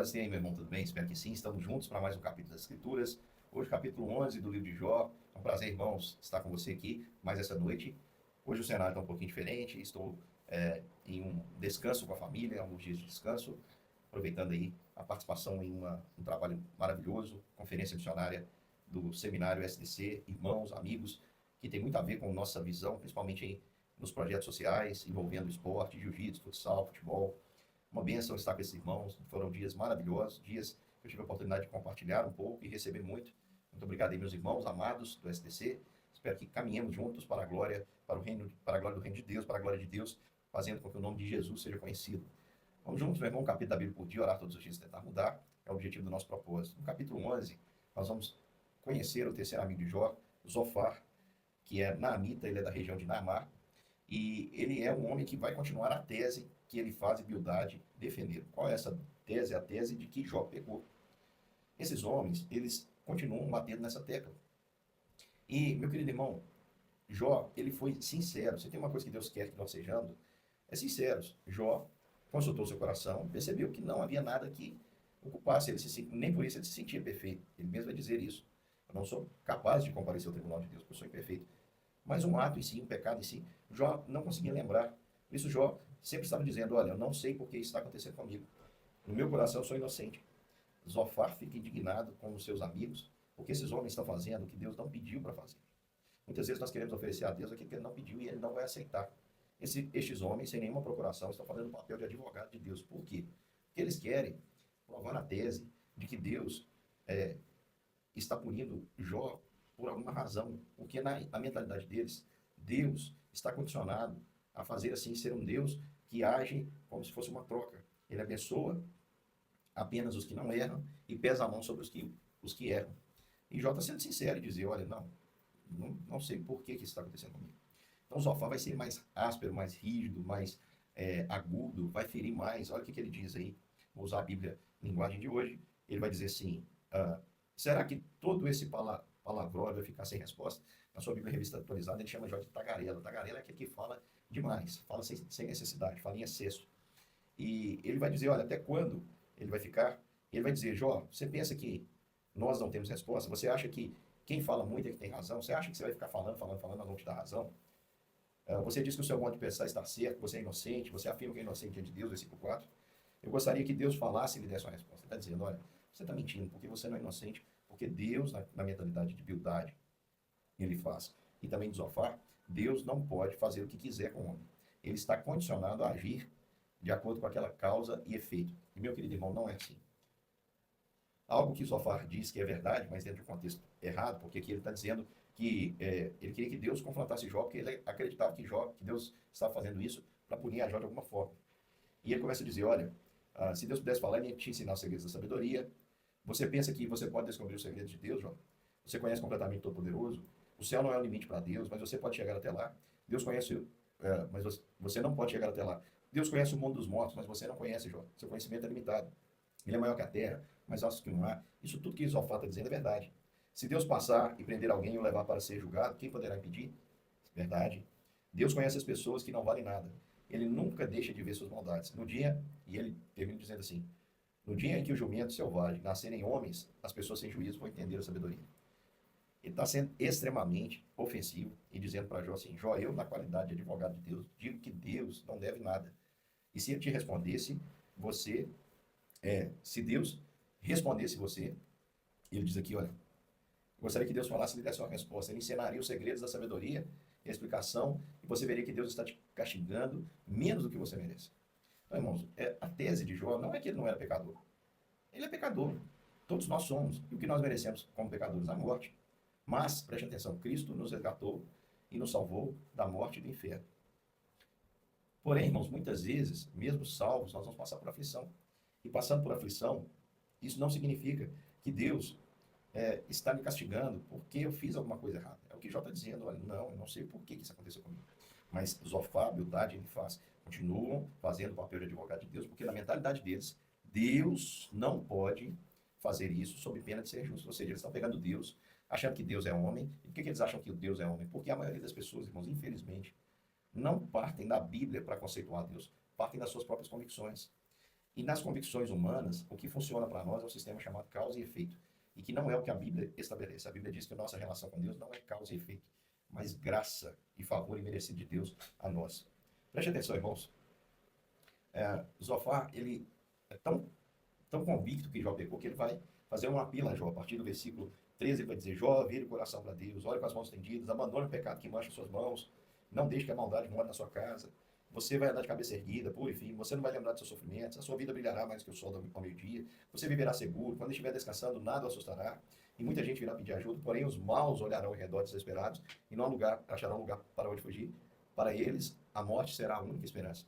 irmãs, e aí, meu irmão, tudo bem? Espero que sim. Estamos juntos para mais um capítulo das Escrituras. Hoje, capítulo 11 do livro de Jó. É um prazer, irmãos, estar com você aqui mais essa noite. Hoje o cenário está um pouquinho diferente. Estou em um descanso com a família, alguns dias de descanso, aproveitando aí a participação em um trabalho maravilhoso, conferência missionária do Seminário SDC, irmãos, amigos, que tem muito a ver com nossa visão, principalmente aí nos projetos sociais, envolvendo esporte, jiu-jitsu, futsal, futebol. Uma bênção estar com esses irmãos. Foram dias maravilhosos, dias que eu tive a oportunidade de compartilhar um pouco e receber muito. Muito obrigado aí, meus irmãos amados do SDC. Espero que caminhemos juntos para a glória, para o reino, para a glória do reino de Deus, para a glória de Deus, fazendo com que o nome de Jesus seja conhecido. Vamos juntos, meu irmão, um capítulo da Bíblia por dia, orar todos os dias, tentar mudar. É o objetivo do nosso propósito. No capítulo 11, nós vamos conhecer o terceiro amigo de Jó, Zofar, que é naamita, ele é da região de Naamá, e ele é um homem que vai continuar a tese que ele faz e Bildade defenderam. Qual é essa tese? A tese de que Jó pecou. Esses homens, eles continuam batendo nessa tecla. E, meu querido irmão, Jó, ele foi sincero. Se tem uma coisa que Deus quer que nós sejamos, é sinceros. Jó consultou seu coração, percebeu que não havia nada que ocupasse ele, nem por isso ele se sentia perfeito. Ele mesmo vai dizer isso. Eu não sou capaz de comparecer ao tribunal de Deus, porque eu sou imperfeito. Mas um ato em si, um pecado em si, Jó não conseguia lembrar. Por isso Jó sempre estava dizendo, olha, eu não sei por que isso está acontecendo comigo. No meu coração eu sou inocente. Zofar fica indignado com os seus amigos, porque esses homens estão fazendo o que Deus não pediu para fazer. Muitas vezes nós queremos oferecer a Deus aquilo que ele não pediu e ele não vai aceitar. Estes homens, sem nenhuma procuração, estão fazendo o papel de advogado de Deus. Por quê? Porque eles querem provar a tese de que Deus está punindo Jó por alguma razão. Porque na mentalidade deles, Deus está condicionado a fazer assim, ser um Deus que age como se fosse uma troca. Ele abençoa apenas os que não erram e pesa a mão sobre os que erram. E Jó está sendo sincero e dizer, olha, não sei por que isso está acontecendo comigo. Então Zofar vai ser mais áspero, mais rígido, mais agudo, vai ferir mais. Olha o que ele diz aí. Vou usar a Bíblia, linguagem de hoje. Ele vai dizer assim, será que todo esse palavrão vai ficar sem resposta? Na sua Bíblia Revista Atualizada, ele chama Jó de tagarela. Tagarela é aquele que fala demais, fala sem necessidade, fala em excesso. E ele vai dizer, olha, até quando ele vai ficar? Ele vai dizer, Jó, você pensa que nós não temos resposta? Você acha que quem fala muito é que tem razão? Você acha que você vai ficar falando, nós vamos te dar razão? Você diz que o seu modo de pensar está certo, você é inocente, você afirma que é inocente diante de Deus, versículo 4. Eu gostaria que Deus falasse e lhe desse uma resposta. Ele está dizendo, olha, você está mentindo, porque você não é inocente, porque Deus, na mentalidade de Bildade, ele faz. E também de Zofar, Deus não pode fazer o que quiser com o homem. Ele está condicionado a agir de acordo com aquela causa e efeito. E, meu querido irmão, não é assim. Algo que Zofar diz que é verdade, mas dentro de um contexto errado, porque aqui ele está dizendo que ele queria que Deus confrontasse Jó, porque ele acreditava que Deus estava fazendo isso para punir a Jó de alguma forma. E ele começa a dizer, olha, se Deus pudesse falar, ele ia te ensinar os segredos da sabedoria. Você pensa que você pode descobrir os segredos de Deus, Jó? Você conhece completamente o Todo-Poderoso. O céu não é o limite para Deus, mas você pode chegar até lá. Deus conhece, mas você não pode chegar até lá. Deus conhece o mundo dos mortos, mas você não conhece, Jó. Seu conhecimento é limitado. Ele é maior que a terra, mais alto que o mar. Isso tudo que Zofar está dizendo é verdade. Se Deus passar e prender alguém e o levar para ser julgado, quem poderá impedir? Verdade. Deus conhece as pessoas que não valem nada. Ele nunca deixa de ver suas maldades. E ele termina dizendo assim, no dia em que o jumento selvagem nascerem homens, as pessoas sem juízo vão entender a sabedoria. Ele está sendo extremamente ofensivo e dizendo para Jó assim, Jó, eu, na qualidade de advogado de Deus, digo que Deus não deve nada. E se ele te respondesse, se Deus respondesse você, ele diz aqui, olha, gostaria que Deus falasse e lhe desse uma resposta. Ele ensinaria os segredos da sabedoria e a explicação, e você veria que Deus está te castigando menos do que você merece. Então, irmãos, a tese de Jó não é que ele não era pecador. Ele é pecador. Todos nós somos. E o que nós merecemos como pecadores? A morte. Mas, preste atenção, Cristo nos resgatou e nos salvou da morte e do inferno. Porém, irmãos, muitas vezes, mesmo salvos, nós vamos passar por aflição. E passando por aflição, isso não significa que Deus está me castigando porque eu fiz alguma coisa errada. É o que Jó está dizendo, olha, não, eu não sei por que isso aconteceu comigo. Mas Zofar, Bildade, ele faz. Continuam fazendo o papel de advogado de Deus, porque na mentalidade deles, Deus não pode fazer isso sob pena de ser justo. Ou seja, eles estão pegando Deus, achando que Deus é homem. E por que eles acham que Deus é homem? Porque a maioria das pessoas, irmãos, infelizmente, não partem da Bíblia para conceituar Deus, partem das suas próprias convicções. E nas convicções humanas, o que funciona para nós é um sistema chamado causa e efeito, e que não é o que a Bíblia estabelece. A Bíblia diz que a nossa relação com Deus não é causa e efeito, mas graça e favor imerecido de Deus a nós. Preste atenção, irmãos. Zofar, ele é tão convicto que Jó pecou, que ele vai fazer uma apelo a Jó. A partir do versículo 13, ele vai dizer: Jó, vire o coração para Deus, olhe com as mãos estendidas, abandone o pecado que mancha suas mãos, não deixe que a maldade more na sua casa. Você vai andar de cabeça erguida, puro e firme, você não vai lembrar dos seus sofrimentos, a sua vida brilhará mais que o sol ao meio-dia, você viverá seguro, quando estiver descansando, nada o assustará, e muita gente virá pedir ajuda, porém os maus olharão ao redor desesperados, e não há lugar, acharão lugar para onde fugir. Para eles, a morte será a única esperança.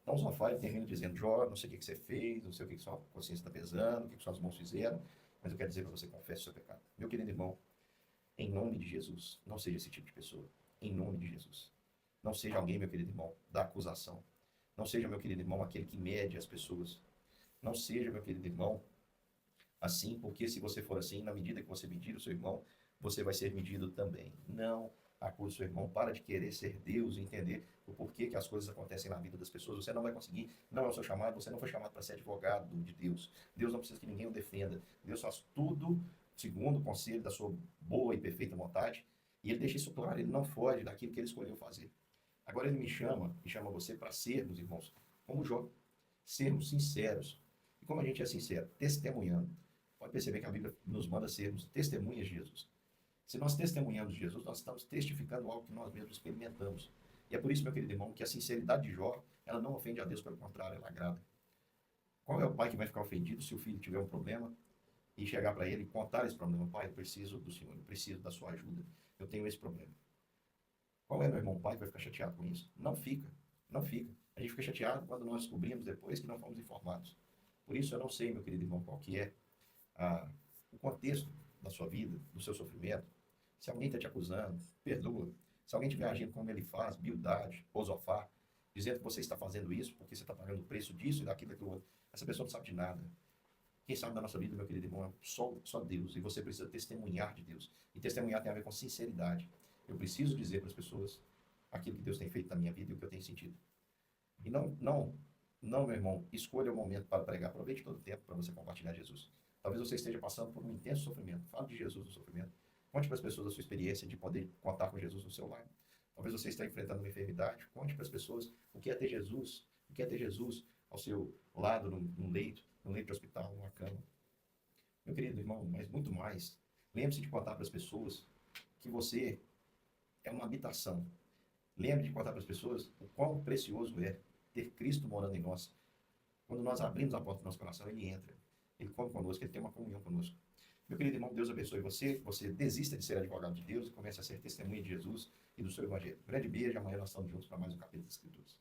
Então, Zofar termina dizendo: Jó, não sei o que você fez, não sei o que sua consciência está pesando, o que suas mãos fizeram, mas eu quero dizer para você: confesse o seu pecado. Meu querido irmão, em nome de Jesus, não seja esse tipo de pessoa. Em nome de Jesus. Não seja alguém, meu querido irmão, da acusação. Não seja, meu querido irmão, aquele que mede as pessoas. Não seja, meu querido irmão, assim, porque se você for assim, na medida que você medir o seu irmão, você vai ser medido também. Não acuse o seu irmão, para de querer ser Deus e entender o porquê que as coisas acontecem na vida das pessoas. Você não vai conseguir, não é o seu chamado, você não foi chamado para ser advogado de Deus. Deus não precisa que ninguém o defenda. Deus faz tudo segundo o conselho da sua boa e perfeita vontade, e ele deixa isso claro, ele não foge daquilo que ele escolheu fazer. Agora ele me chama você para sermos, irmãos, como Jó, sermos sinceros. E como a gente é sincero? Testemunhando. Pode perceber que a Bíblia nos manda sermos testemunhas de Jesus. Se nós testemunhamos de Jesus, nós estamos testificando algo que nós mesmos experimentamos. E é por isso, meu querido irmão, que a sinceridade de Jó, ela não ofende a Deus, pelo contrário, ela agrada. Qual é o pai que vai ficar ofendido se o filho tiver um problema e chegar para ele e contar esse problema? Pai, eu preciso do Senhor, eu preciso da sua ajuda, eu tenho esse problema. Qual é, meu irmão, pai que vai ficar chateado com isso? Não fica, não fica. A gente fica chateado quando nós descobrimos depois que não fomos informados. Por isso eu não sei, meu querido irmão, qual que é o contexto da sua vida, do seu sofrimento. Se alguém está te acusando, perdoa. Se alguém estiver agindo como ele faz, Bildade, Osofar, dizendo que você está fazendo isso porque você está pagando o preço disso e daquilo outro, essa pessoa não sabe de nada. Quem sabe da nossa vida, meu querido irmão, é só Deus. E você precisa testemunhar de Deus. E testemunhar tem a ver com sinceridade. Eu preciso dizer para as pessoas aquilo que Deus tem feito na minha vida e o que eu tenho sentido. E não, meu irmão, escolha o momento para pregar. Aproveite todo o tempo para você compartilhar Jesus. Talvez você esteja passando por um intenso sofrimento. Fale de Jesus no sofrimento. Conte para as pessoas a sua experiência de poder contar com Jesus no seu lado. Talvez você esteja enfrentando uma enfermidade. Conte para as pessoas o que é ter Jesus. O que é ter Jesus ao seu lado, num leito de hospital, numa cama. Meu querido irmão, mas muito mais. Lembre-se de contar para as pessoas que você é uma habitação. Lembre de contar para as pessoas o quão precioso é ter Cristo morando em nós. Quando nós abrimos a porta do nosso coração, Ele entra. Ele come conosco, Ele tem uma comunhão conosco. Meu querido irmão, Deus abençoe você. Você desista de ser advogado de Deus e comece a ser testemunha de Jesus e do seu Evangelho. Grande beijo. Amanhã nós estamos juntos para mais um capítulo das Escrituras.